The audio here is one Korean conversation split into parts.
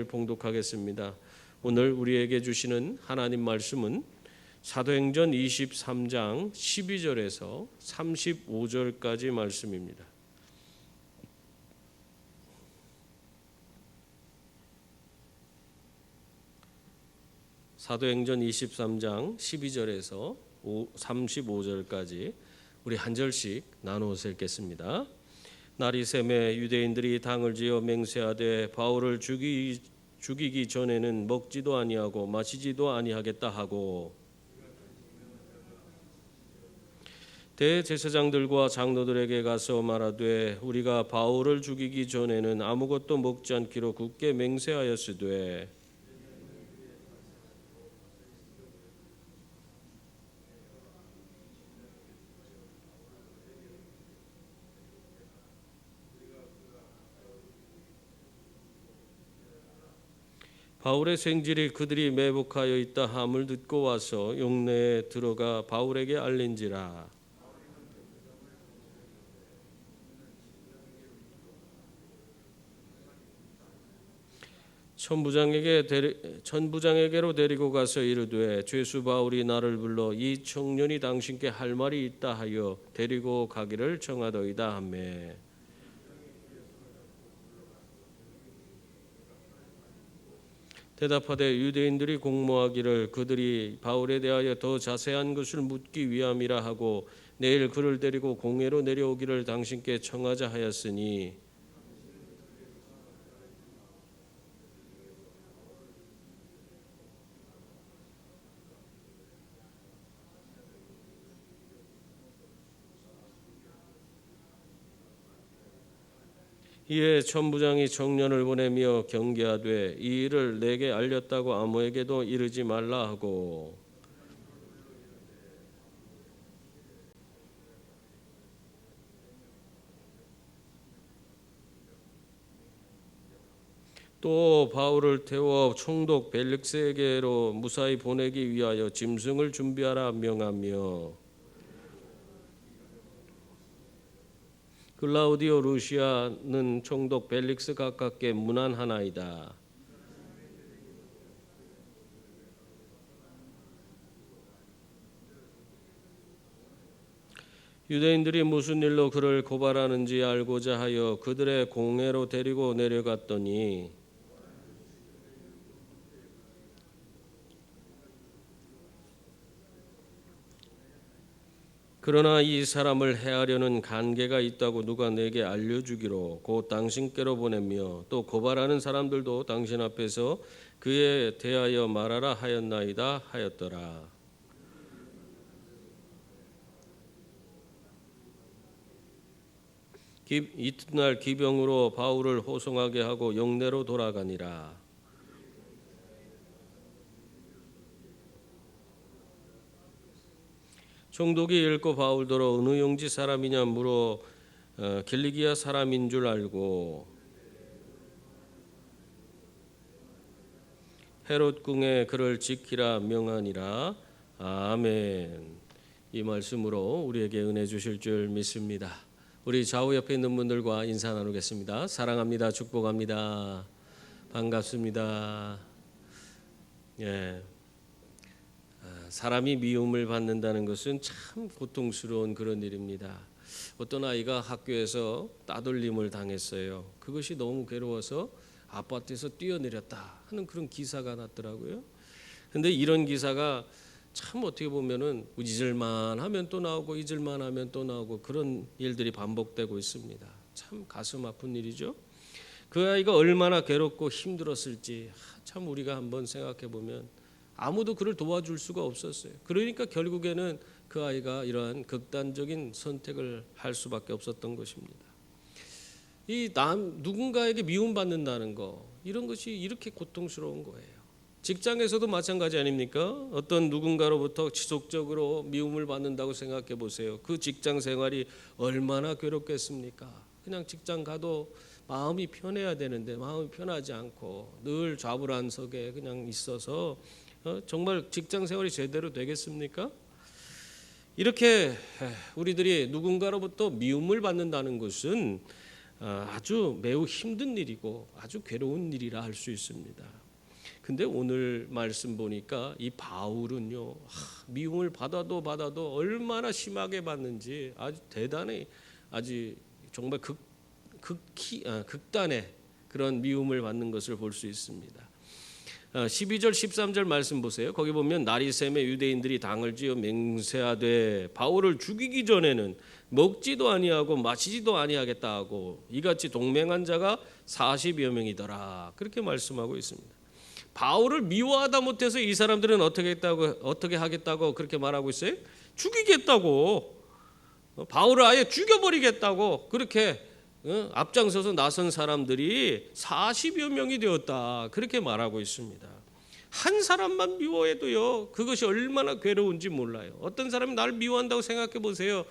봉독하겠습니다. 오늘 우리에게 주시는 하나님 말씀은 사도행전 23장 12절에서 35절까지 말씀입니다. 사도행전 23장 12절에서 35절까지 우리 한 절씩 나누어서 읽겠습니다. 날이 새매 유대인들이 당을 지어 맹세하되 바울을 죽이기 전에는 먹지도 아니하고 마시지도 아니하겠다 하고 대제사장들과 장로들에게 가서 말하되 우리가 바울을 죽이기 전에는 아무것도 먹지 않기로 굳게 맹세하였으되 바울의 생질이 그들이 매복하여 있다 함을 듣고 와서 용내에 들어가 바울에게 알린지라. 천부장에게로 데리고 가서 이르되 죄수 바울이 나를 불러 이 청년이 당신께 할 말이 있다 하여 데리고 가기를 청하더이다 하매 대답하되 유대인들이 공모하기를 그들이 바울에 대하여 더 자세한 것을 묻기 위함이라 하고 내일 그를 데리고 공회로 내려오기를 당신께 청하자 하였으니 이에 천부장이 청년을 보내며 경계하되 이 일을 내게 알렸다고 아무에게도 이르지 말라 하고 또 바울을 태워 총독 벨릭스에게로 무사히 보내기 위하여 짐승을 준비하라 명하며 클라우디오 루시아는 총독 벨릭스 가깝게 문안하나이다. 유대인들이 무슨 일로 그를 고발하는지 알고자 하여 그들의 공회로 데리고 내려갔더니 그러나 이 사람을 해하려는 간계가 있다고 누가 내게 알려주기로 곧 당신께로 보내며 또 고발하는 사람들도 당신 앞에서 그에 대하여 말하라 하였나이다 하였더라. 이튿날 기병으로 바울을 호송하게 하고 영내로 돌아가니라. 총독이 읽고 바울더러 어느 용지 사람이냐 물어 길리기아 사람인 줄 알고 헤롯 궁에 그를 지키라 명하니라. 아멘. 이 말씀으로 우리에게 은혜 주실 줄 믿습니다. 우리 좌우 옆에 있는 분들과 인사 나누겠습니다. 사랑합니다. 축복합니다. 반갑습니다. 예. 사람이 미움을 받는다는 것은 참 고통스러운 그런 일입니다. 어떤 아이가 학교에서 따돌림을 당했어요. 그것이 너무 괴로워서 아파트에서 뛰어내렸다 하는 그런 기사가 났더라고요. 그런데 이런 기사가 참 어떻게 보면은 잊을만 하면 또 나오고 잊을만 하면 또 나오고 그런 일들이 반복되고 있습니다. 참 가슴 아픈 일이죠. 그 아이가 얼마나 괴롭고 힘들었을지 참 우리가 한번 생각해 보면 아무도 그를 도와줄 수가 없었어요. 그러니까 결국에는 그 아이가 이러한 극단적인 선택을 할 수밖에 없었던 것입니다. 누군가에게 미움받는다는 거 이런 것이 이렇게 고통스러운 거예요. 직장에서도 마찬가지 아닙니까? 어떤 누군가로부터 지속적으로 미움을 받는다고 생각해 보세요. 그 직장 생활이 얼마나 괴롭겠습니까? 그냥 직장 가도 마음이 편해야 되는데 마음이 편하지 않고 늘 좌불안석에 그냥 있어서 정말 직장 생활이 제대로 되겠습니까? 이렇게 우리들이 누군가로부터 미움을 받는다는 것은 아주 매우 힘든 일이고 아주 괴로운 일이라 할 수 있습니다. 근데 오늘 말씀 보니까 이 바울은요, 미움을 받아도 얼마나 심하게 받는지 아주 대단히, 아주 정말 극단의 그런 미움을 받는 것을 볼 수 있습니다. 12절 13절 말씀 보세요. 거기 보면 날이 새매 유대인들이 당을 지어 맹세하되 바울을 죽이기 전에는 먹지도 아니하고 마시지도 아니하겠다 하고 이같이 동맹한 자가 40여 명이더라. 그렇게 말씀하고 있습니다. 바울을 미워하다 못해서 이 사람들은 어떻게 하겠다고 그렇게 말하고 있어요? 죽이겠다고, 바울을 아예 죽여버리겠다고 그렇게 앞장서서 나선 사람들이 40여 명이 되었다. 그렇게 말하고 있습니다. 한 사람만 미워해도요, 그것이 얼마나 괴로운지 몰라요. 어떤 사람이 나를 미워한다고 생각해 보세요.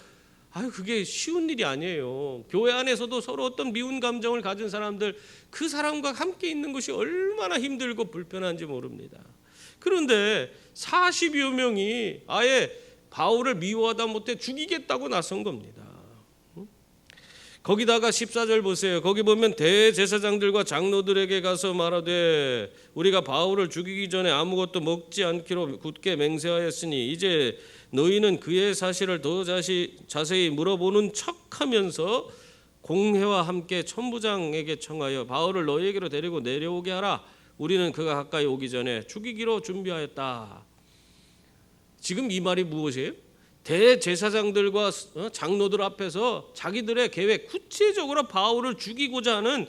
그게 쉬운 일이 아니에요. 교회 안에서도 서로 어떤 미운 감정을 가진 사람들, 그 사람과 함께 있는 것이 얼마나 힘들고 불편한지 모릅니다. 그런데 40여 명이 아예 바울을 미워하다 못해 죽이겠다고 나선 겁니다. 거기다가 14절 보세요. 거기 보면 대제사장들과 장로들에게 가서 말하되 우리가 바울을 죽이기 전에 아무것도 먹지 않기로 굳게 맹세하였으니 이제 너희는 그의 사실을 더 자세히 물어보는 척하면서 공회와 함께 천부장에게 청하여 바울을 너희에게로 데리고 내려오게 하라. 우리는 그가 가까이 오기 전에 죽이기로 준비하였다. 지금 이 말이 무엇이에요? 대제사장들과 장로들 앞에서 자기들의 계획, 구체적으로 바울을 죽이고자 하는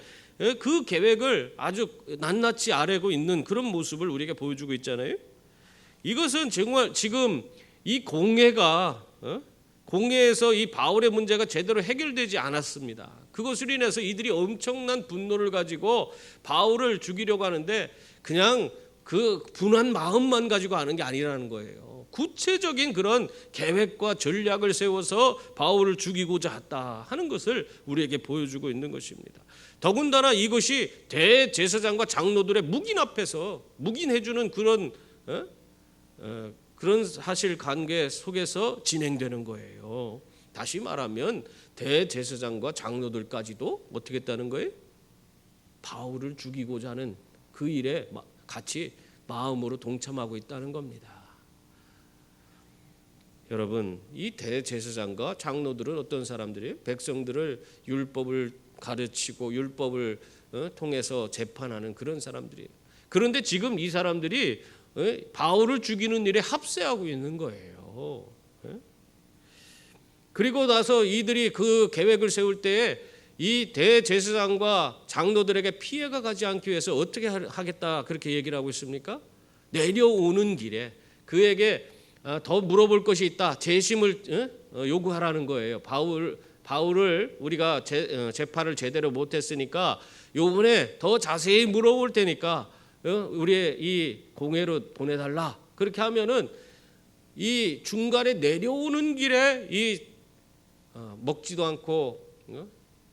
그 계획을 아주 낱낱이 아뢰고 있는 그런 모습을 우리에게 보여주고 있잖아요. 이것은 정말 지금 이 공회에서 이 바울의 문제가 제대로 해결되지 않았습니다. 그것을 인해서 이들이 엄청난 분노를 가지고 바울을 죽이려고 하는데 그냥 그 분한 마음만 가지고 하는 게 아니라는 거예요. 구체적인 그런 계획과 전략을 세워서 바울을 죽이고자 했다 하는 것을 우리에게 보여주고 있는 것입니다. 더군다나 이것이 대제사장과 장로들의 묵인 앞에서 묵인해주는 그런 사실관계 속에서 진행되는 거예요. 다시 말하면 대제사장과 장로들까지도 어떻게 했다는 거예요? 바울을 죽이고자 하는 그 일에 같이 마음으로 동참하고 있다는 겁니다. 여러분, 이 대제사장과 장로들은 어떤 사람들이에요? 백성들을 율법을 가르치고 율법을 통해서 재판하는 그런 사람들이에요. 그런데 지금 이 사람들이 바울을 죽이는 일에 합세하고 있는 거예요. 그리고 나서 이들이 그 계획을 세울 때에 이 대제사장과 장로들에게 피해가 가지 않기 위해서 어떻게 하겠다 그렇게 얘기를 하고 있습니까? 내려오는 길에 그에게 더 물어볼 것이 있다. 재심을 요구하라는 거예요. 바울을 우리가 재판을 제대로 못했으니까 요번에 더 자세히 물어볼 테니까 우리의 이 공회로 보내달라. 그렇게 하면은 이 중간에 내려오는 길에 이 먹지도 않고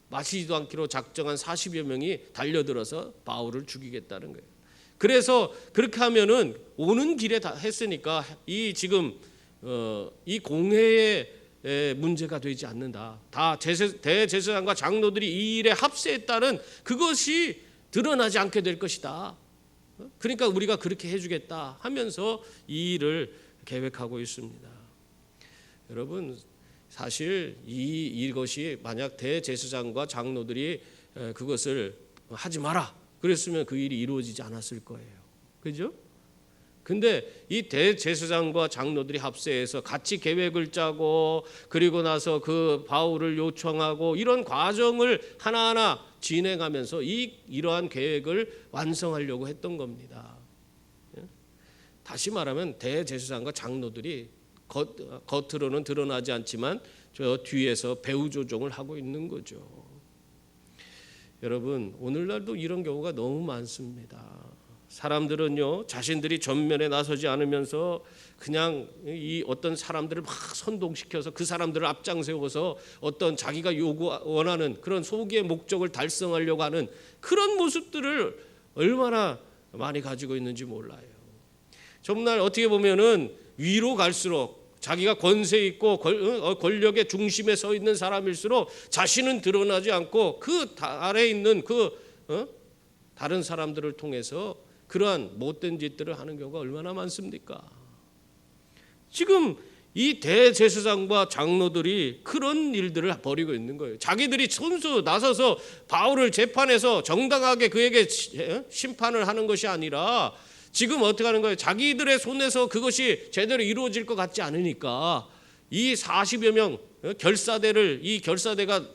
마시지도 않기로 작정한 40여 명이 달려들어서 바울을 죽이겠다는 거예요. 그래서 그렇게 하면은 오는 길에 다 했으니까 이 지금 이 공회의 문제가 되지 않는다. 다 대제사장과 장로들이 이 일에 합세했다는 그것이 드러나지 않게 될 것이다. 그러니까 우리가 그렇게 해주겠다 하면서 이 일을 계획하고 있습니다. 여러분, 사실 이것이 만약 대제사장과 장로들이 그것을 하지 마라 그랬으면 그 일이 이루어지지 않았을 거예요. 그죠? 근데 이 대제사장과 장로들이 합세해서 같이 계획을 짜고 그리고 나서 그 바울을 요청하고 이런 과정을 하나하나 진행하면서 이러한 계획을 완성하려고 했던 겁니다. 다시 말하면 대제사장과 장로들이 겉으로는 드러나지 않지만 저 뒤에서 배후 조종을 하고 있는 거죠. 여러분, 오늘날도 이런 경우가 너무 많습니다. 사람들은요, 자신들이 전면에 나서지 않으면서 그냥 이 어떤 사람들을 막 선동시켜서 그 사람들을 앞장 세워서 어떤 자기가 원하는 그런 소기의 목적을 달성하려고 하는 그런 모습들을 얼마나 많이 가지고 있는지 몰라요. 정말 어떻게 보면은 위로 갈수록 자기가 권세 있고 권력의 중심에 서 있는 사람일수록 자신은 드러나지 않고 그 아래에 있는 다른 사람들을 통해서 그러한 못된 짓들을 하는 경우가 얼마나 많습니까? 지금 이 대제사장과 장로들이 그런 일들을 벌이고 있는 거예요. 자기들이 손수 나서서 바울을 재판해서 정당하게 그에게 심판을 하는 것이 아니라 지금 어떻게 하는 거예요? 자기들의 손에서 그것이 제대로 이루어질 것 같지 않으니까 이 40여 명 결사대가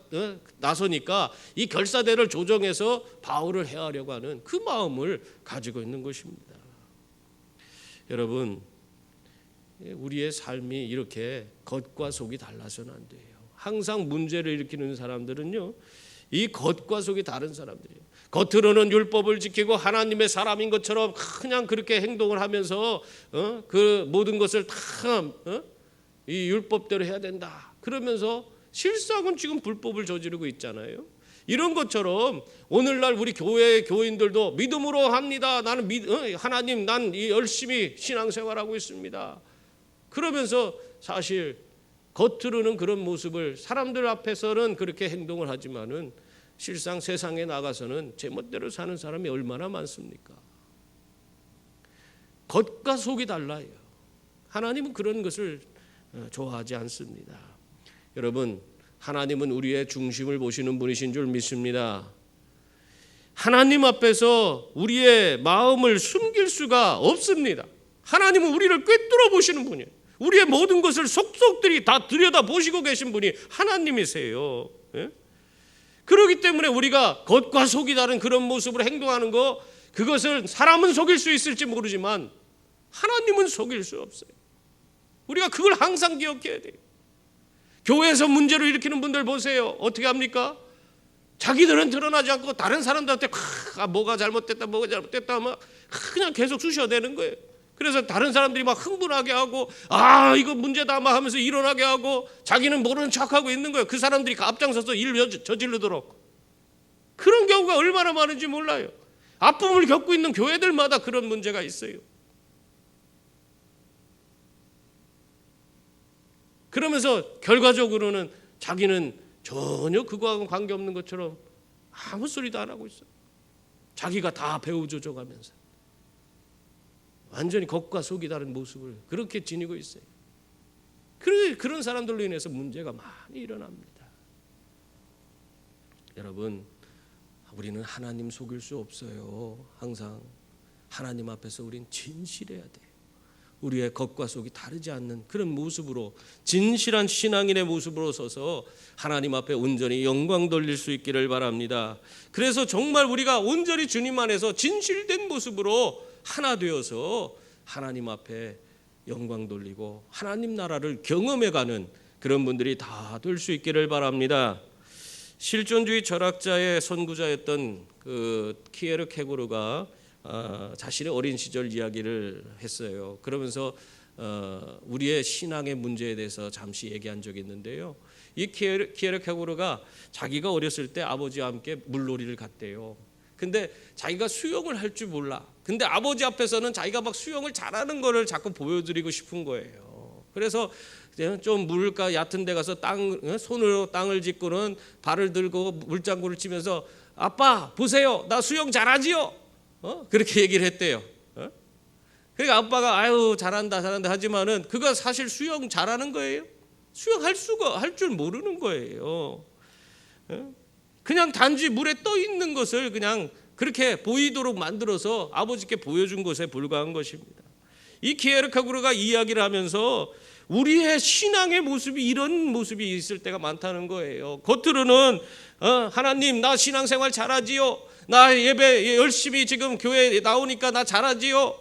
나서니까 이 결사대를 조정해서 바울을 해하려고 하는 그 마음을 가지고 있는 것입니다. 여러분, 우리의 삶이 이렇게 겉과 속이 달라서는 안 돼요. 항상 문제를 일으키는 사람들은요, 이 겉과 속이 다른 사람들이에요. 겉으로는 율법을 지키고 하나님의 사람인 것처럼 그냥 그렇게 행동을 하면서 그 모든 것을 다 이 율법대로 해야 된다. 그러면서 실상은 지금 불법을 저지르고 있잖아요. 이런 것처럼 오늘날 우리 교회의 교인들도 믿음으로 합니다. 나는 하나님, 난 열심히 신앙생활하고 있습니다. 그러면서 사실 겉으로는 그런 모습을 사람들 앞에서는 그렇게 행동을 하지만은 실상 세상에 나가서는 제멋대로 사는 사람이 얼마나 많습니까? 겉과 속이 달라요. 하나님은 그런 것을 좋아하지 않습니다. 여러분, 하나님은 우리의 중심을 보시는 분이신 줄 믿습니다. 하나님 앞에서 우리의 마음을 숨길 수가 없습니다. 하나님은 우리를 꿰뚫어 보시는 분이에요. 우리의 모든 것을 속속들이 다 들여다 보시고 계신 분이 하나님이세요. 그렇기 때문에 우리가 겉과 속이 다른 그런 모습으로 행동하는 거, 그것을 사람은 속일 수 있을지 모르지만 하나님은 속일 수 없어요. 우리가 그걸 항상 기억해야 돼요. 교회에서 문제를 일으키는 분들 보세요. 어떻게 합니까? 자기들은 드러나지 않고 다른 사람들한테 뭐가 잘못됐다 막 그냥 계속 쑤셔대는 거예요. 그래서 다른 사람들이 막 흥분하게 하고 이거 문제다 막 하면서 일어나게 하고 자기는 모르는 척하고 있는 거예요. 그 사람들이 앞장서서 일을 저지르도록. 그런 경우가 얼마나 많은지 몰라요. 아픔을 겪고 있는 교회들마다 그런 문제가 있어요. 그러면서 결과적으로는 자기는 전혀 그거하고 관계없는 것처럼 아무 소리도 안 하고 있어요. 자기가 다 배우조져가면서 완전히 겉과 속이 다른 모습을 그렇게 지니고 있어요. 그런 사람들로 인해서 문제가 많이 일어납니다. 여러분, 우리는 하나님 속일 수 없어요. 항상 하나님 앞에서 우린 진실해야 돼요. 우리의 겉과 속이 다르지 않는 그런 모습으로, 진실한 신앙인의 모습으로 서서 하나님 앞에 온전히 영광 돌릴 수 있기를 바랍니다. 그래서 정말 우리가 온전히 주님 안에서 진실된 모습으로 하나 되어서 하나님 앞에 영광 돌리고 하나님 나라를 경험해가는 그런 분들이 다 될 수 있기를 바랍니다. 실존주의 철학자의 선구자였던 그 키에르케고르가 자신의 어린 시절 이야기를 했어요. 그러면서 우리의 신앙의 문제에 대해서 잠시 얘기한 적이 있는데요. 이 키에르케고르가 자기가 어렸을 때 아버지와 함께 물놀이를 갔대요. 근데 자기가 수영을 할 줄 몰라. 근데 아버지 앞에서는 자기가 막 수영을 잘하는 거를 자꾸 보여드리고 싶은 거예요. 그래서 좀 물가 얕은 데 가서 손으로 땅을 짚고는 발을 들고 물장구를 치면서 아빠 보세요, 나 수영 잘하지요? 그렇게 얘기를 했대요. 그러니까 아빠가 아유 잘한다 하지만은 그가 사실 수영 잘하는 거예요? 수영할 줄 모르는 거예요. 그냥 단지 물에 떠 있는 것을 그냥 그렇게 보이도록 만들어서 아버지께 보여준 것에 불과한 것입니다. 이 키에르케고르가 이야기를 하면서 우리의 신앙의 모습이 이런 모습이 있을 때가 많다는 거예요. 겉으로는 하나님 나 신앙생활 잘하지요. 나 예배 열심히 지금 교회에 나오니까 나 잘하지요.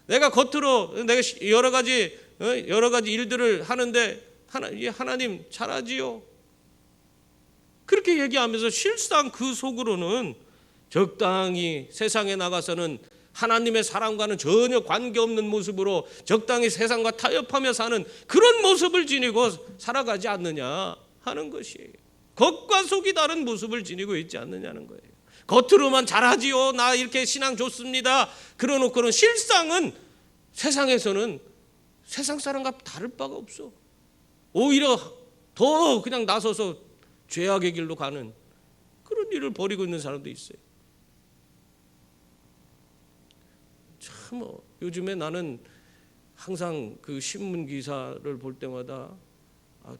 내가 겉으로 내가 여러 가지 일들을 하는데 하나님 잘하지요. 그렇게 얘기하면서 실상 그 속으로는 적당히 세상에 나가서는 하나님의 사랑과는 전혀 관계없는 모습으로 적당히 세상과 타협하며 사는 그런 모습을 지니고 살아가지 않느냐 하는 것이에요. 겉과 속이 다른 모습을 지니고 있지 않느냐는 거예요. 겉으로만 잘하지요, 나 이렇게 신앙 좋습니다, 그러놓고는 실상은 세상에서는 세상 사람과 다를 바가 없어. 오히려 더 그냥 나서서 죄악의 길로 가는 그런 일을 벌이고 있는 사람도 있어요. 참 요즘에 나는 항상 그 신문 기사를 볼 때마다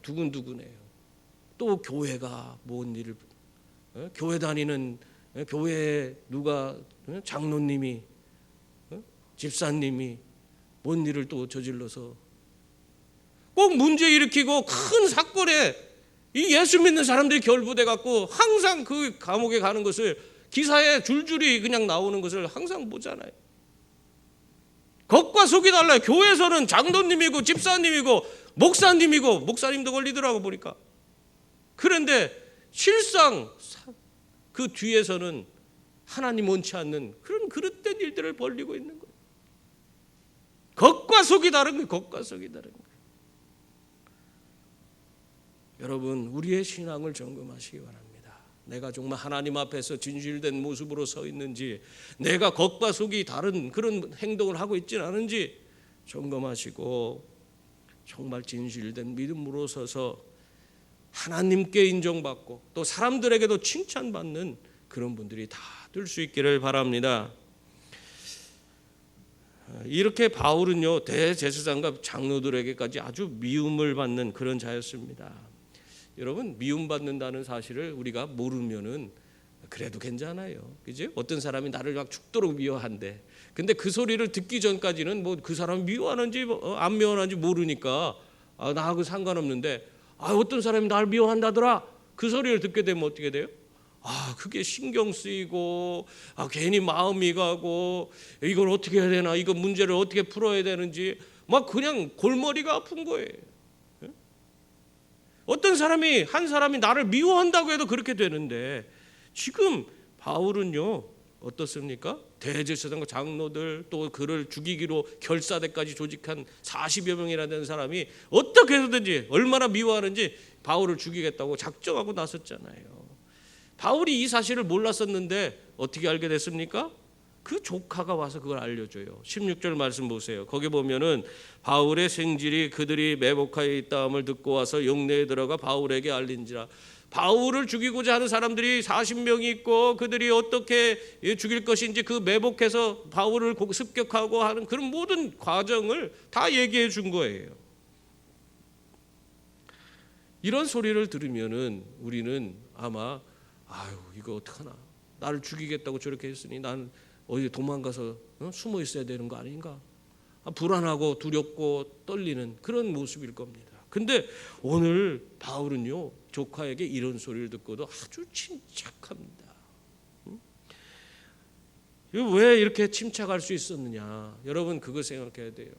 두근두근해요. 또 교회가 뭔 일을, 교회 다니는 교회에 누가, 장로님이, 집사님이 뭔 일을 또 저질러서 꼭 문제 일으키고 큰 사건에 이 예수 믿는 사람들이 결부돼 갖고 항상 그 감옥에 가는 것을 기사에 줄줄이 그냥 나오는 것을 항상 보잖아요. 겉과 속이 달라요. 교회에서는 장로님이고 집사님이고 목사님이고, 목사님도 걸리더라고 보니까. 그런데 실상 그 뒤에서는 하나님 원치 않는 그런 그릇된 일들을 벌이고 있는 거예요. 겉과 속이 다른 거예요. 겉과 속이 다른 거예요. 여러분, 우리의 신앙을 점검하시기 바랍니다. 내가 정말 하나님 앞에서 진실된 모습으로 서 있는지, 내가 겉과 속이 다른 그런 행동을 하고 있지는 않은지 점검하시고 정말 진실된 믿음으로 서서 하나님께 인정받고 또 사람들에게도 칭찬받는 그런 분들이 다 될 수 있기를 바랍니다. 이렇게 바울은요, 대제사장과 장로들에게까지 아주 미움을 받는 그런 자였습니다. 여러분, 미움받는다는 사실을 우리가 모르면은 그래도 괜찮아요. 그죠? 어떤 사람이 나를 막 죽도록 미워한대. 근데 그 소리를 듣기 전까지는 뭐 그 사람이 미워하는지 안 미워하는지 모르니까 나하고 상관없는데, 어떤 사람이 나를 미워한다더라. 그 소리를 듣게 되면 어떻게 돼요? 그게 신경 쓰이고, 괜히 마음이 가고, 이걸 어떻게 해야 되나, 이거 문제를 어떻게 풀어야 되는지 막 그냥 골머리가 아픈 거예요. 어떤 사람이, 한 사람이 나를 미워한다고 해도 그렇게 되는데, 지금 바울은요 어떻습니까? 대제사장과 장로들, 또 그를 죽이기로 결사대까지 조직한 40여 명이나 되는 사람이 어떻게 해서든지 얼마나 미워하는지 바울을 죽이겠다고 작정하고 나섰잖아요. 바울이 이 사실을 몰랐었는데 어떻게 알게 됐습니까? 그 조카가 와서 그걸 알려줘요. 16절 말씀 보세요. 거기 보면은 바울의 생질이 그들이 매복하여 있다함을 듣고 와서 영내에 들어가 바울에게 알린지라. 바울을 죽이고자 하는 사람들이 40명이 있고 그들이 어떻게 죽일 것인지 그 매복해서 바울을 습격하고 하는 그런 모든 과정을 다 얘기해 준 거예요. 이런 소리를 들으면은 우리는 아마 이거 어떡하나, 나를 죽이겠다고 저렇게 했으니 난 어디 도망가서 숨어 있어야 되는 거 아닌가, 불안하고 두렵고 떨리는 그런 모습일 겁니다. 근데 오늘 바울은요 조카에게 이런 소리를 듣고도 아주 침착합니다. 왜 이렇게 침착할 수 있었느냐? 여러분 그거 생각해야 돼요.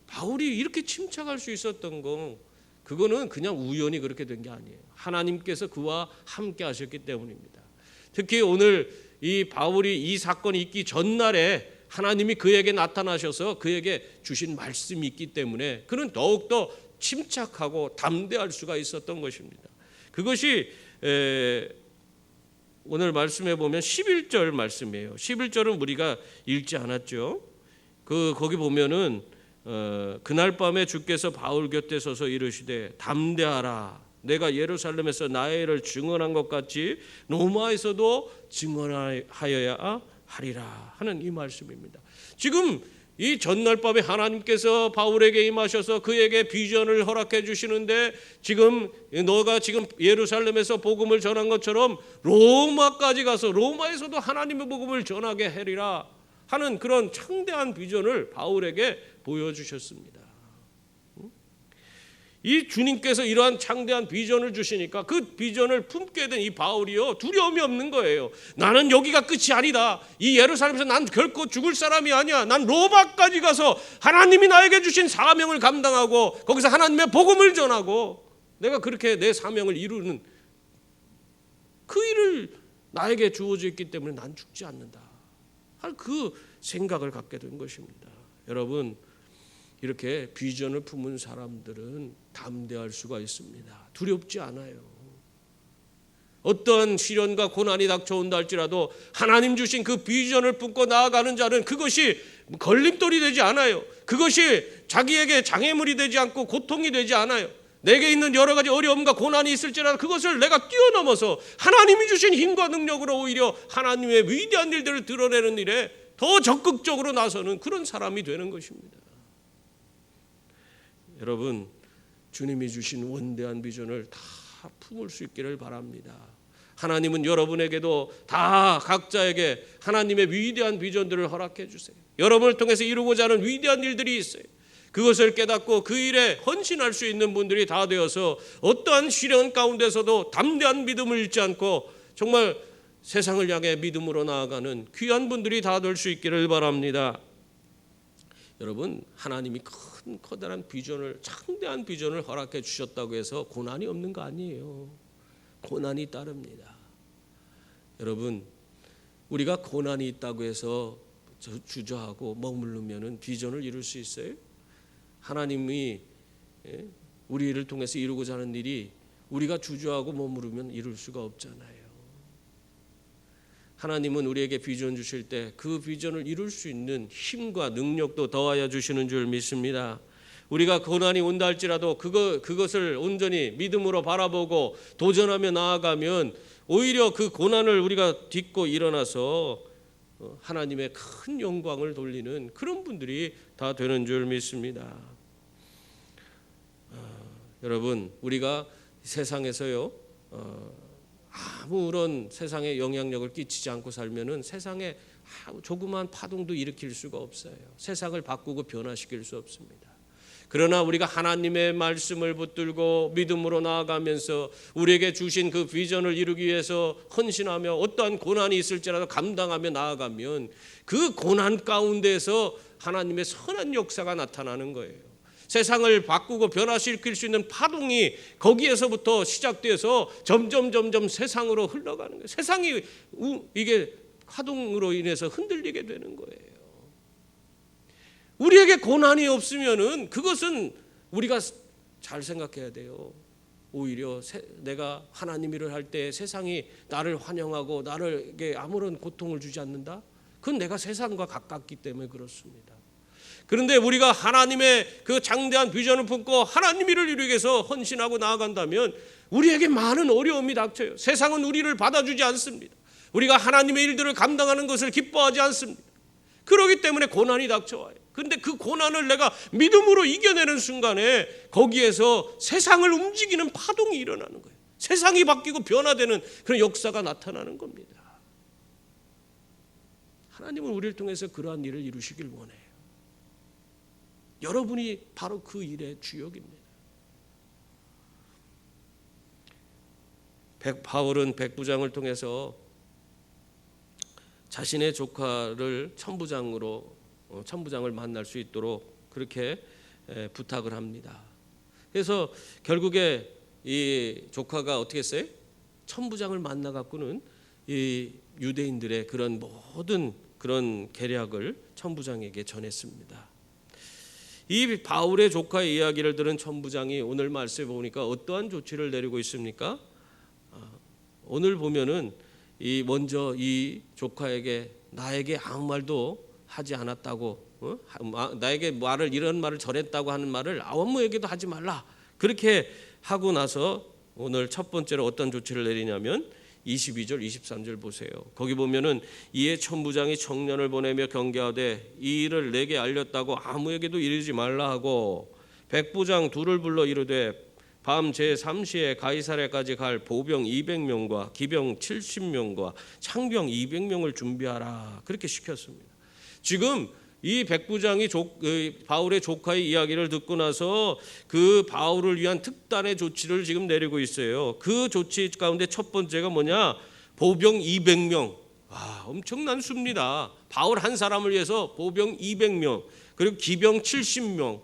바울이 이렇게 침착할 수 있었던 건 그거는 그냥 우연히 그렇게 된 게 아니에요. 하나님께서 그와 함께 하셨기 때문입니다. 특히 오늘 이 바울이 이 사건이 있기 전날에 하나님이 그에게 나타나셔서 그에게 주신 말씀이 있기 때문에 그는 더욱더 침착하고 담대할 수가 있었던 것입니다. 그것이 오늘 말씀해 보면 11절 말씀이에요. 11절은 우리가 읽지 않았죠. 거기 보면은 그날 밤에 주께서 바울 곁에 서서 이르시되 담대하라, 내가 예루살렘에서 나의 일을 증언한 것 같이 로마에서도 증언하여야 하리라 하는 이 말씀입니다. 지금 이 전날 밤에 하나님께서 바울에게 임하셔서 그에게 비전을 허락해 주시는데, 지금 너가 지금 예루살렘에서 복음을 전한 것처럼 로마까지 가서 로마에서도 하나님의 복음을 전하게 하리라 하는 그런 창대한 비전을 바울에게 보여주셨습니다. 이 주님께서 이러한 창대한 비전을 주시니까 그 비전을 품게 된 이 바울이요 두려움이 없는 거예요. 나는 여기가 끝이 아니다. 이 예루살렘에서 난 결코 죽을 사람이 아니야. 난 로마까지 가서 하나님이 나에게 주신 사명을 감당하고 거기서 하나님의 복음을 전하고 내가 그렇게 내 사명을 이루는 그 일을 나에게 주어져 있기 때문에 난 죽지 않는다. 그 생각을 갖게 된 것입니다. 여러분, 이렇게 비전을 품은 사람들은 담대할 수가 있습니다. 두렵지 않아요. 어떠한 시련과 고난이 닥쳐온다 할지라도 하나님 주신 그 비전을 품고 나아가는 자는 그것이 걸림돌이 되지 않아요. 그것이 자기에게 장애물이 되지 않고 고통이 되지 않아요. 내게 있는 여러 가지 어려움과 고난이 있을지라도 그것을 내가 뛰어넘어서 하나님이 주신 힘과 능력으로 오히려 하나님의 위대한 일들을 드러내는 일에 더 적극적으로 나서는 그런 사람이 되는 것입니다. 여러분, 주님이 주신 원대한 비전을 다 품을 수 있기를 바랍니다. 하나님은 여러분에게도 다 각자에게 하나님의 위대한 비전들을 허락해 주세요. 여러분을 통해서 이루고자 하는 위대한 일들이 있어요. 그것을 깨닫고 그 일에 헌신할 수 있는 분들이 다 되어서 어떠한 시련 가운데서도 담대한 믿음을 잃지 않고 정말 세상을 향해 믿음으로 나아가는 귀한 분들이 다 될 수 있기를 바랍니다. 여러분, 하나님이 큰 커다란 비전을, 창대한 비전을 허락해 주셨다고 해서 고난이 없는 거 아니에요. 고난이 따릅니다. 여러분, 우리가 고난이 있다고 해서 주저하고 머무르면 비전을 이룰 수 있어요? 하나님이 우리를 통해서 이루고자 하는 일이 우리가 주저하고 머무르면 이룰 수가 없잖아요. 하나님은 우리에게 비전 주실 때 그 비전을 이룰 수 있는 힘과 능력도 더하여 주시는 줄 믿습니다. 우리가 고난이 온다 할지라도 그것을 온전히 믿음으로 바라보고 도전하며 나아가면 오히려 그 고난을 우리가 딛고 일어나서 하나님의 큰 영광을 돌리는 그런 분들이 다 되는 줄 믿습니다. 여러분, 우리가 세상에서요 아무런 세상에 영향력을 끼치지 않고 살면은 세상에 조그마한 파동도 일으킬 수가 없어요. 세상을 바꾸고 변화시킬 수 없습니다. 그러나 우리가 하나님의 말씀을 붙들고 믿음으로 나아가면서 우리에게 주신 그 비전을 이루기 위해서 헌신하며 어떠한 고난이 있을지라도 감당하며 나아가면 그 고난 가운데서 하나님의 선한 역사가 나타나는 거예요. 세상을 바꾸고 변화시킬 수 있는 파동이 거기에서부터 시작돼서 점점 세상으로 흘러가는 거예요. 세상이 이게 파동으로 인해서 흔들리게 되는 거예요. 우리에게 고난이 없으면은 그것은 우리가 잘 생각해야 돼요. 오히려 내가 하나님 일을 할 때 세상이 나를 환영하고 나에게 아무런 고통을 주지 않는다? 그건 내가 세상과 가깝기 때문에 그렇습니다. 그런데 우리가 하나님의 그 장대한 비전을 품고 하나님 일을 이루기 위해서 헌신하고 나아간다면 우리에게 많은 어려움이 닥쳐요. 세상은 우리를 받아주지 않습니다. 우리가 하나님의 일들을 감당하는 것을 기뻐하지 않습니다. 그렇기 때문에 고난이 닥쳐와요. 그런데 그 고난을 내가 믿음으로 이겨내는 순간에 거기에서 세상을 움직이는 파동이 일어나는 거예요. 세상이 바뀌고 변화되는 그런 역사가 나타나는 겁니다. 하나님은 우리를 통해서 그러한 일을 이루시길 원해요. 여러분이 바로 그 일의 주역입니다. 바울은 백부장을 통해서 자신의 조카를 천부장을 만날 수 있도록 그렇게 부탁을 합니다. 그래서 결국에 이 조카가 어떻게 했어요? 천부장을 만나 갖고는 이 유대인들의 그런 모든 그런 계략을 천부장에게 전했습니다. 이 바울의 조카의 이야기를 들은 천부장이 오늘 말씀에 보니까 어떠한 조치를 내리고 있습니까? 오늘 보면은 먼저 이 조카에게 나에게 아무 말도 하지 않았다고, 나에게 이런 말을 전했다고 하는 말을 아무에게도 하지 말라. 그렇게 하고 나서 오늘 첫 번째로 어떤 조치를 내리냐면 22절 23절 보세요. 거기 보면은 이에 천부장이 청년을 보내며 경계하되 이 일을 내게 알렸다고 아무에게도 이르지 말라 하고 백부장 둘을 불러 이르되 밤 제3시에 가이사랴까지 갈 보병 200명과 기병 70명과 창병 200명을 준비하라. 그렇게 시켰습니다. 지금 이 백부장이 바울의 조카의 이야기를 듣고 나서 그 바울을 위한 특단의 조치를 지금 내리고 있어요. 그 조치 가운데 첫 번째가 뭐냐? 보병 200명. 엄청난 수입니다. 바울 한 사람을 위해서 보병 200명, 그리고 기병 70명,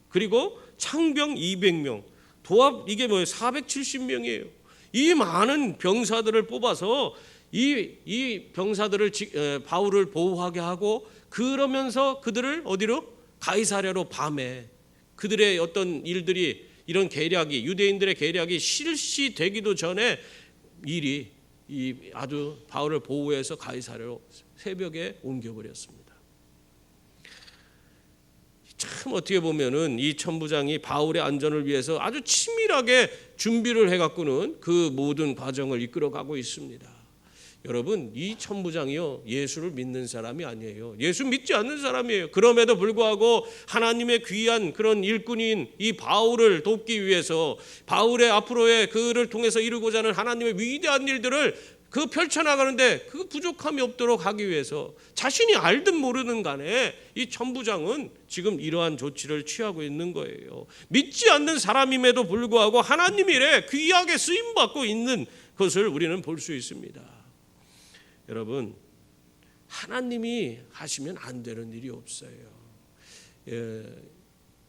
그리고 창병 200명. 도합 이게 뭐예요? 470명이에요. 이 많은 병사들을 뽑아서 이 병사들을 바울을 보호하게 하고 그러면서 그들을 어디로? 가이사랴로 밤에 그들의 어떤 일들이 이런 계략이 유대인들의 계략이 실시되기도 전에 일이 아주 바울을 보호해서 가이사랴로 새벽에 옮겨버렸습니다. 참 어떻게 보면은 이 천부장이 바울의 안전을 위해서 아주 치밀하게 준비를 해갖고는 그 모든 과정을 이끌어가고 있습니다. 여러분, 이 천부장이요, 예수를 믿는 사람이 아니에요. 예수 믿지 않는 사람이에요. 그럼에도 불구하고 하나님의 귀한 그런 일꾼인 이 바울을 돕기 위해서, 바울의 앞으로의 그를 통해서 이루고자 하는 하나님의 위대한 일들을 그 펼쳐나가는데 그 부족함이 없도록 하기 위해서 자신이 알든 모르든 간에 이 천부장은 지금 이러한 조치를 취하고 있는 거예요. 믿지 않는 사람임에도 불구하고 하나님 일에 귀하게 쓰임받고 있는 것을 우리는 볼 수 있습니다. 여러분, 하나님이 하시면 안 되는 일이 없어요.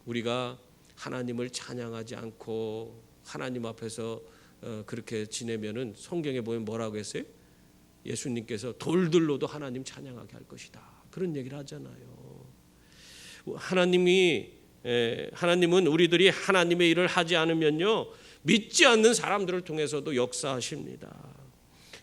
우리가 하나님을 찬양하지 않고 하나님 앞에서 그렇게 지내면은 성경에 보면 뭐라고 했어요? 예수님께서 돌들로도 하나님 찬양하게 할 것이다, 그런 얘기를 하잖아요. 하나님은 우리들이 하나님의 일을 하지 않으면요, 믿지 않는 사람들을 통해서도 역사하십니다.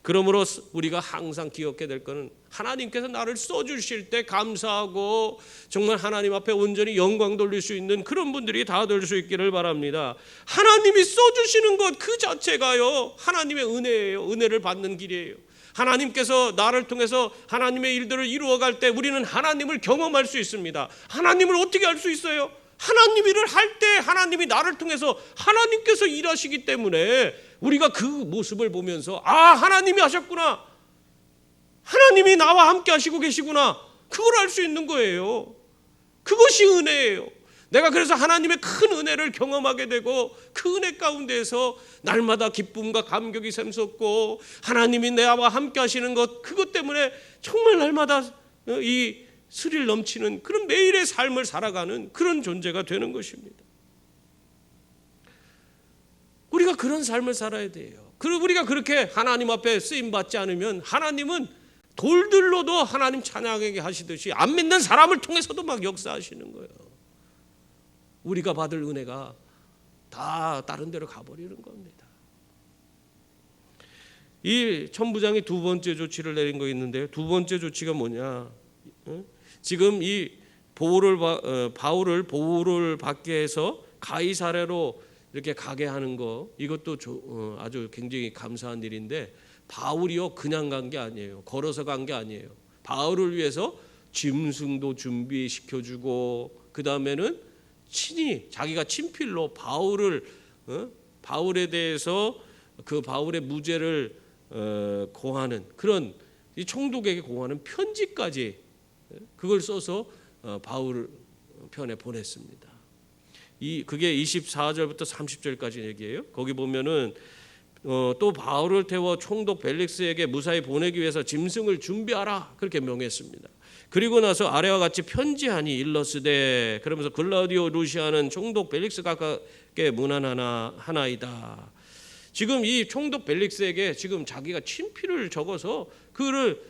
그러므로 우리가 항상 기억해야 될 것은 하나님께서 나를 써주실 때 감사하고 정말 하나님 앞에 온전히 영광 돌릴 수 있는 그런 분들이 다 될 수 있기를 바랍니다. 하나님이 써주시는 것 그 자체가요, 하나님의 은혜예요. 은혜를 받는 길이에요. 하나님께서 나를 통해서 하나님의 일들을 이루어갈 때 우리는 하나님을 경험할 수 있습니다. 하나님을 어떻게 알 수 있어요? 하나님 일을 할 때 하나님이 나를 통해서 하나님께서 일하시기 때문에 우리가 그 모습을 보면서 하나님이 하셨구나, 하나님이 나와 함께 하시고 계시구나, 그걸 알 수 있는 거예요. 그것이 은혜예요. 내가 그래서 하나님의 큰 은혜를 경험하게 되고 그 은혜 가운데에서 날마다 기쁨과 감격이 샘솟고 하나님이 나와 함께 하시는 것, 그것 때문에 정말 날마다 이 스릴 넘치는 그런 매일의 삶을 살아가는 그런 존재가 되는 것입니다. 우리가 그런 삶을 살아야 돼요. 그리고 우리가 그렇게 하나님 앞에 쓰임받지 않으면 하나님은 돌들로도 하나님 찬양하게 하시듯이 안 믿는 사람을 통해서도 막 역사하시는 거예요. 우리가 받을 은혜가 다 다른 데로 가버리는 겁니다. 이 천부장이 두 번째 조치를 내린 거 있는데요. 두 번째 조치가 뭐냐? 지금 이 바울을 보호를 받게 해서 가이사랴로 이렇게 가게 하는 거, 이것도 아주 굉장히 감사한 일인데, 바울이요 그냥 간 게 아니에요. 걸어서 간 게 아니에요. 바울을 위해서 짐승도 준비시켜주고, 그 다음에는 친히 자기가 친필로 바울에 대해서 그 바울의 무죄를 고하는 그런 이 총독에게 고하는 편지까지 그걸 써서 바울 편에 보냈습니다. 그게 24절부터 30절까지 얘기예요. 거기 보면은 또 바울을 태워 총독 벨릭스에게 무사히 보내기 위해서 짐승을 준비하라, 그렇게 명했습니다. 그리고 나서 아래와 같이 편지하니 일러스되, 그러면서 글라우디오 루시아는 총독 벨릭스에게 문안하나이다. 지금 이 총독 벨릭스에게 지금 자기가 친필을 적어서 그를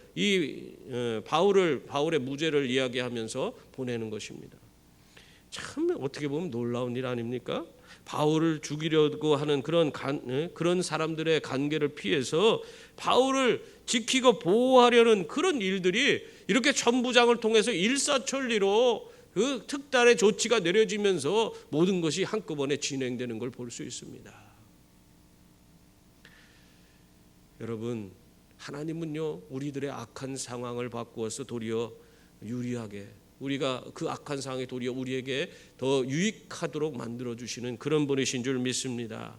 바울의 무죄를 이야기하면서 보내는 것입니다. 참 어떻게 보면 놀라운 일 아닙니까? 바울을 죽이려고 하는 그런 사람들의 관계를 피해서 바울을 지키고 보호하려는 그런 일들이 이렇게 천부장을 통해서 일사천리로 그 특단의 조치가 내려지면서 모든 것이 한꺼번에 진행되는 걸 볼 수 있습니다. 여러분, 하나님은요 우리들의 악한 상황을 바꾸어서 도리어 유리하게, 우리가 그 악한 상황이 도리어 우리에게 더 유익하도록 만들어주시는 그런 분이신 줄 믿습니다.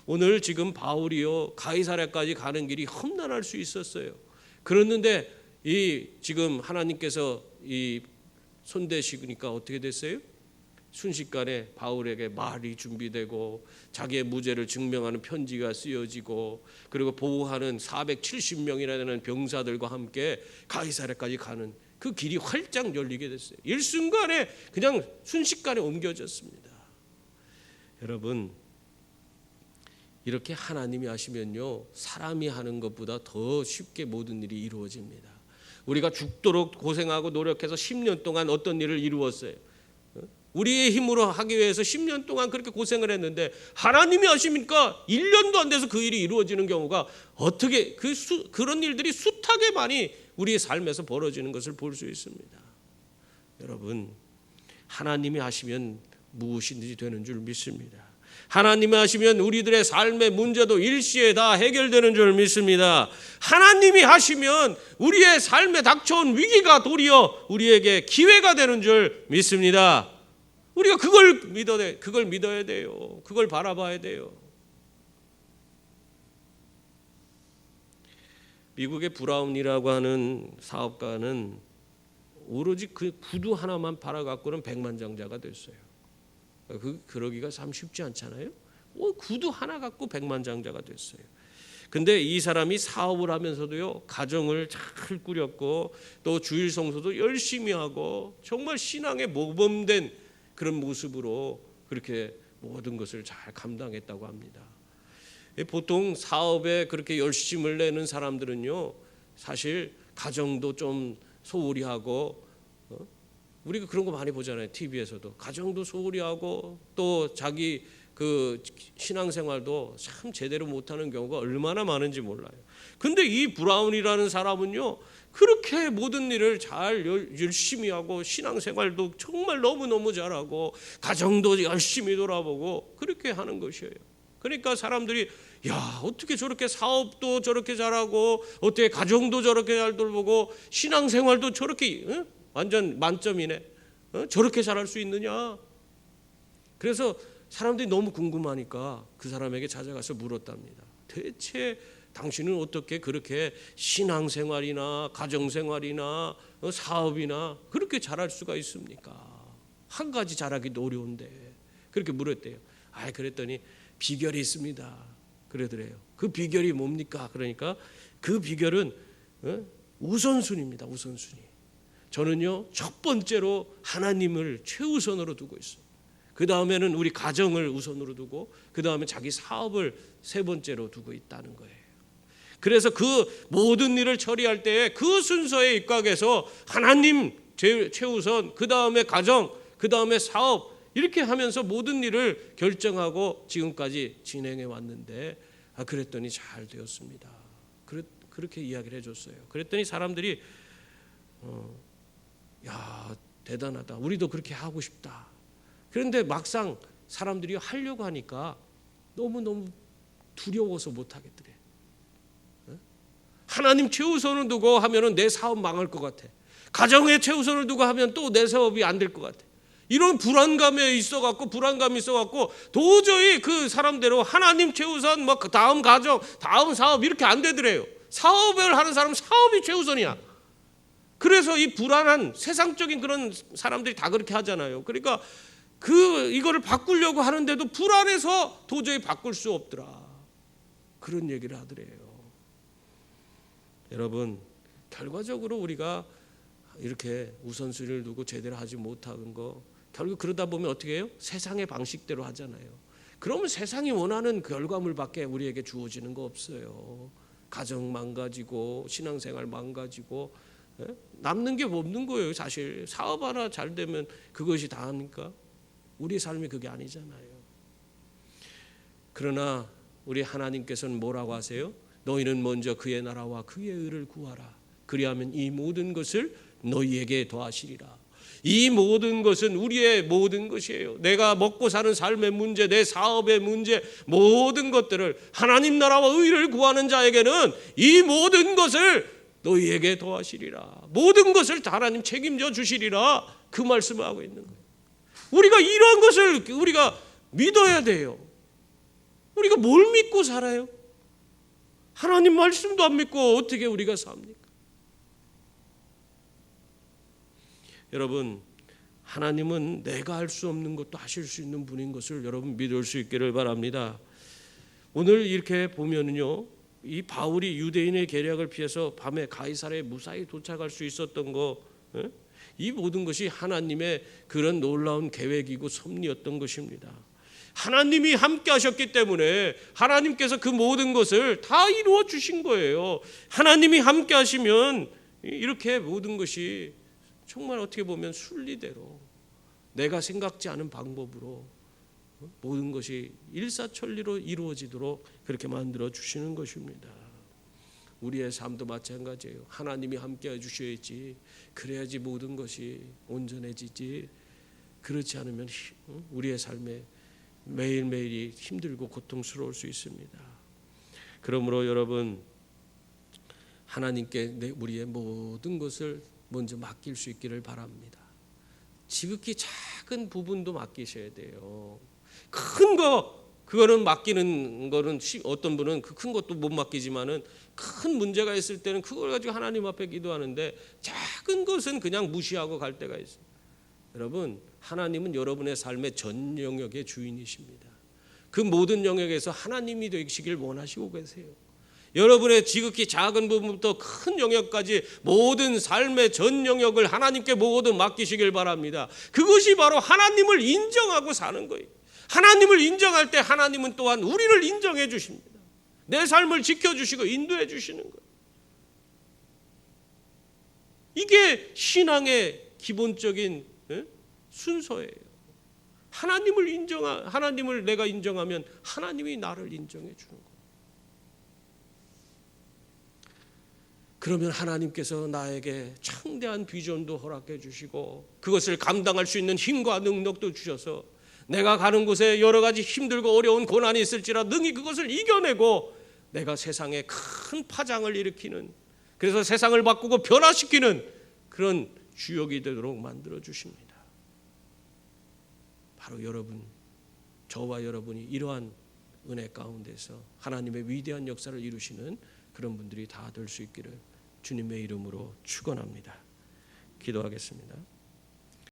오늘 지금 바울이요 가이사랴까지 가는 길이 험난할 수 있었어요. 그랬는데 지금 하나님께서 손대시니까 어떻게 됐어요? 순식간에 바울에게 말이 준비되고 자기의 무죄를 증명하는 편지가 쓰여지고, 그리고 보호하는 470명이라는 병사들과 함께 가이사랴까지 가는 그 길이 활짝 열리게 됐어요. 일순간에 그냥 순식간에 옮겨졌습니다. 여러분, 이렇게 하나님이 하시면요 사람이 하는 것보다 더 쉽게 모든 일이 이루어집니다. 우리가 죽도록 고생하고 노력해서 10년 동안 어떤 일을 이루었어요. 우리의 힘으로 하기 위해서 10년 동안 그렇게 고생을 했는데 하나님이 하시니까 1년도 안 돼서 그 일이 이루어지는 경우가 어떻게 그런 일들이 숱하게 많이 우리의 삶에서 벌어지는 것을 볼 수 있습니다. 여러분, 하나님이 하시면 무엇이든지 되는 줄 믿습니다. 하나님이 하시면 우리들의 삶의 문제도 일시에 다 해결되는 줄 믿습니다. 하나님이 하시면 우리의 삶에 닥쳐온 위기가 도리어 우리에게 기회가 되는 줄 믿습니다. 우리가 그걸 믿어야 돼요. 그걸 바라봐야 돼요. 미국의 브라운이라고 하는 사업가는 오로지 그 구두 하나만 팔아갖고는 백만장자가 됐어요. 그러기가 참 쉽지 않잖아요. 구두 하나 갖고 백만장자가 됐어요. 근데 이 사람이 사업을 하면서도요, 가정을 잘 꾸렸고 또 주일 성수도 열심히 하고 정말 신앙에 모범된 그런 모습으로 그렇게 모든 것을 잘 감당했다고 합니다. 보통 사업에 그렇게 열심을 내는 사람들은요, 사실 가정도 좀 소홀히 하고, 우리가 그런 거 많이 보잖아요. TV에서도 가정도 소홀히 하고 또 자기 그 신앙생활도 참 제대로 못하는 경우가 얼마나 많은지 몰라요. 근데 이 브라운이라는 사람은요, 그렇게 모든 일을 잘 열심히 하고 신앙생활도 정말 너무너무 잘하고 가정도 열심히 돌아보고 그렇게 하는 것이에요. 그러니까 사람들이 야, 어떻게 저렇게 사업도 저렇게 잘하고 어떻게 가정도 저렇게 잘 돌보고 신앙생활도 저렇게 완전 만점이네. 저렇게 잘할 수 있느냐. 그래서 사람들이 너무 궁금하니까 그 사람에게 찾아가서 물었답니다. 대체 당신은 어떻게 그렇게 신앙생활이나 가정생활이나 사업이나 그렇게 잘할 수가 있습니까? 한 가지 잘하기도 어려운데. 그렇게 물었대요. 그랬더니 비결이 있습니다. 그러더래요. 그 비결이 뭡니까? 그러니까 그 비결은 우선순위입니다. 우선순위. 저는요, 첫 번째로 하나님을 최우선으로 두고 있어요. 그 다음에는 우리 가정을 우선으로 두고 그 다음에 자기 사업을 세 번째로 두고 있다는 거예요. 그래서 그 모든 일을 처리할 때에 그 순서에 입각해서 하나님 최우선, 그 다음에 가정, 그 다음에 사업 이렇게 하면서 모든 일을 결정하고 지금까지 진행해 왔는데 그랬더니 잘 되었습니다. 그렇게 이야기를 해줬어요. 그랬더니 사람들이 야, 대단하다. 우리도 그렇게 하고 싶다. 그런데 막상 사람들이 하려고 하니까 너무너무 두려워서 못하겠더래. 하나님 최우선을 두고 하면은 내 사업 망할 것 같아. 가정에 최우선을 두고 하면 또 내 사업이 안 될 것 같아. 이런 불안감이 있어갖고 도저히 그 사람대로 하나님 최우선, 뭐 다음 가정, 다음 사업 이렇게 안 되더래요. 사업을 하는 사람은 사업이 최우선이야. 그래서 이 불안한 세상적인 그런 사람들이 다 그렇게 하잖아요. 그러니까 이거를 바꾸려고 하는데도 불안해서 도저히 바꿀 수 없더라. 그런 얘기를 하더래요. 여러분, 결과적으로 우리가 이렇게 우선순위를 두고 제대로 하지 못하는 거 결국 그러다 보면 어떻게 해요? 세상의 방식대로 하잖아요. 그러면 세상이 원하는 결과물밖에 우리에게 주어지는 거 없어요. 가정 망가지고 신앙생활 망가지고 남는 게 없는 거예요. 사실 사업 하나 잘 되면 그것이 다 합니까? 우리 삶이 그게 아니잖아요. 그러나 우리 하나님께서는 뭐라고 하세요? 너희는 먼저 그의 나라와 그의 의를 구하라. 그리하면 이 모든 것을 너희에게 더하시리라. 이 모든 것은 우리의 모든 것이에요. 내가 먹고 사는 삶의 문제, 내 사업의 문제, 모든 것들을 하나님 나라와 의를 구하는 자에게는 이 모든 것을 너희에게 더하시리라. 모든 것을 다 하나님 책임져 주시리라. 그 말씀을 하고 있는 거예요. 우리가 이런 것을 우리가 믿어야 돼요. 우리가 뭘 믿고 살아요? 하나님 말씀도 안 믿고 어떻게 우리가 삽니까? 여러분, 하나님은 내가 할 수 없는 것도 하실 수 있는 분인 것을 여러분 믿을 수 있기를 바랍니다. 오늘 이렇게 보면은요, 이 바울이 유대인의 계략을 피해서 밤에 가이사랴에 무사히 도착할 수 있었던 거, 이 모든 것이 하나님의 그런 놀라운 계획이고 섭리였던 것입니다. 하나님이 함께 하셨기 때문에 하나님께서 그 모든 것을 다 이루어 주신 거예요. 하나님이 함께 하시면 이렇게 모든 것이 정말 어떻게 보면 순리대로 내가 생각지 않은 방법으로 모든 것이 일사천리로 이루어지도록 그렇게 만들어 주시는 것입니다. 우리의 삶도 마찬가지예요. 하나님이 함께해 주셔야지, 그래야지 모든 것이 온전해지지. 그렇지 않으면 우리의 삶에 매일매일이 힘들고 고통스러울 수 있습니다. 그러므로 여러분, 하나님께 우리의 모든 것을 먼저 맡길 수 있기를 바랍니다. 지극히 작은 부분도 맡기셔야 돼요. 큰 거, 그거는 맡기는 거는 어떤 분은 그 큰 것도 못 맡기지만은 큰 문제가 있을 때는 그걸 가지고 하나님 앞에 기도하는데 작은 것은 그냥 무시하고 갈 때가 있어요. 여러분, 하나님은 여러분의 삶의 전 영역의 주인이십니다. 그 모든 영역에서 하나님이 되시길 원하시고 계세요. 여러분의 지극히 작은 부분부터 큰 영역까지 모든 삶의 전 영역을 하나님께 모두 맡기시길 바랍니다. 그것이 바로 하나님을 인정하고 사는 거예요. 하나님을 인정할 때 하나님은 또한 우리를 인정해 주십니다. 내 삶을 지켜주시고 인도해 주시는 거예요. 이게 신앙의 기본적인 순서예요. 하나님을 내가 인정하면 하나님이 나를 인정해 주는 거예요. 그러면 하나님께서 나에게 창대한 비전도 허락해 주시고 그것을 감당할 수 있는 힘과 능력도 주셔서 내가 가는 곳에 여러 가지 힘들고 어려운 고난이 있을지라 능히 그것을 이겨내고 내가 세상에 큰 파장을 일으키는, 그래서 세상을 바꾸고 변화시키는 그런 주역이 되도록 만들어 주십니다. 바로 여러분, 저와 여러분이 이러한 은혜 가운데서 하나님의 위대한 역사를 이루시는 그런 분들이 다 될 수 있기를 주님의 이름으로 축원합니다. 기도하겠습니다.